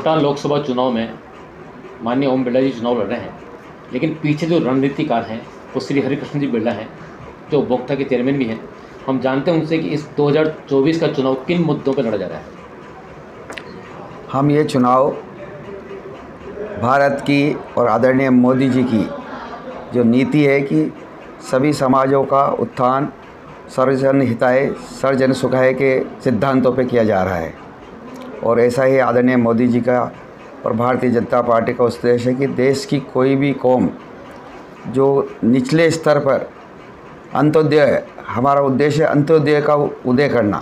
कोटा लोकसभा चुनाव में माननीय ओम बिरला जी चुनाव लड़ रहे हैं, लेकिन पीछे जो रणनीतिकार हैं वो श्री हरिकृष्ण जी बिरला हैं, जो उपभोक्ता के चेयरमैन भी हैं। हम जानते हैं उनसे कि इस 2024 का चुनाव किन मुद्दों पर लड़ा जा रहा है। हम ये चुनाव भारत की और आदरणीय मोदी जी की जो नीति है कि सभी समाजों का उत्थान, सर्वजन हिताय सर्वजन सुखाय के सिद्धांतों पे किया जा रहा है। और ऐसा ही आदरणीय मोदी जी का और भारतीय जनता पार्टी का उद्देश्य है कि देश की कोई भी कौम जो निचले स्तर पर अंत्योदय, हमारा उद्देश्य है अंत्योदय का उदय करना।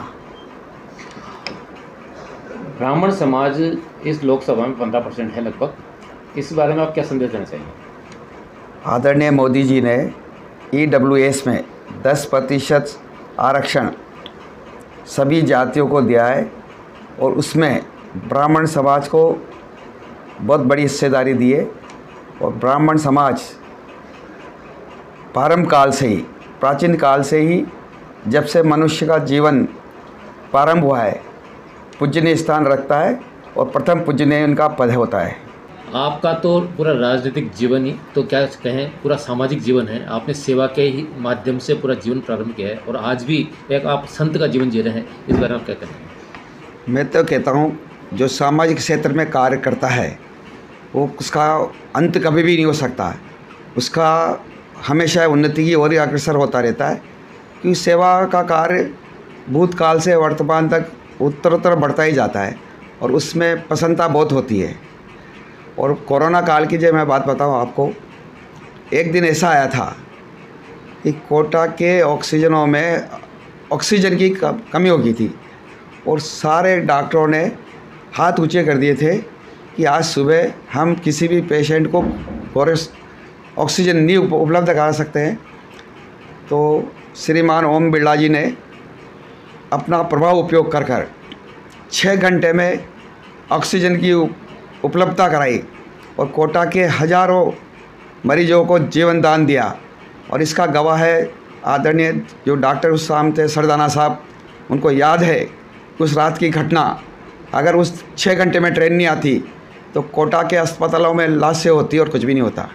ब्राह्मण समाज इस लोकसभा में 15% है लगभग, इस बारे में आप क्या संदेश देना चाहिए? आदरणीय मोदी जी ने EWS में 10% आरक्षण सभी जातियों को दिया है और उसमें ब्राह्मण समाज को बहुत बड़ी हिस्सेदारी दी है। और ब्राह्मण समाज प्राचीन काल से ही जब से मनुष्य का जीवन प्रारंभ हुआ है पूजनीय स्थान रखता है और प्रथम पूजनीय उनका पद होता है। आपका तो पूरा राजनीतिक जीवन ही तो क्या कहें पूरा सामाजिक जीवन है। आपने सेवा के ही माध्यम से पूरा जीवन प्रारंभ किया है और आज भी एक आप संत का जीवन जी रहे हैं, इस बारे में आप क्या कहें? मैं तो कहता हूँ जो सामाजिक क्षेत्र में कार्य करता है वो उसका अंत कभी भी नहीं हो सकता, उसका हमेशा उन्नति की ओर ही अग्रसर होता रहता है। क्योंकि सेवा का कार्य भूतकाल से वर्तमान तक उत्तरोत्तर बढ़ता ही जाता है और उसमें प्रसन्नता बहुत होती है। और कोरोना काल की जो मैं बात बताऊँ आपको, एक दिन ऐसा आया था कि कोटा के ऑक्सीजनों में ऑक्सीजन की कमी हो गई थी और सारे डॉक्टरों ने हाथ ऊंचे कर दिए थे कि आज सुबह हम किसी भी पेशेंट को ऑक्सीजन नहीं उपलब्ध करा सकते हैं। तो श्रीमान ओम बिरला जी ने अपना प्रभाव उपयोग कर 6 घंटे में ऑक्सीजन की उपलब्धता कराई और कोटा के हज़ारों मरीजों को जीवन दान दिया। और इसका गवाह है आदरणीय जो डॉक्टर उस शाम थे सरदाना साहब, उनको याद है उस रात की घटना। अगर उस 6 घंटे में ट्रेन नहीं आती तो कोटा के अस्पतालों में लाशें होती और कुछ भी नहीं होता।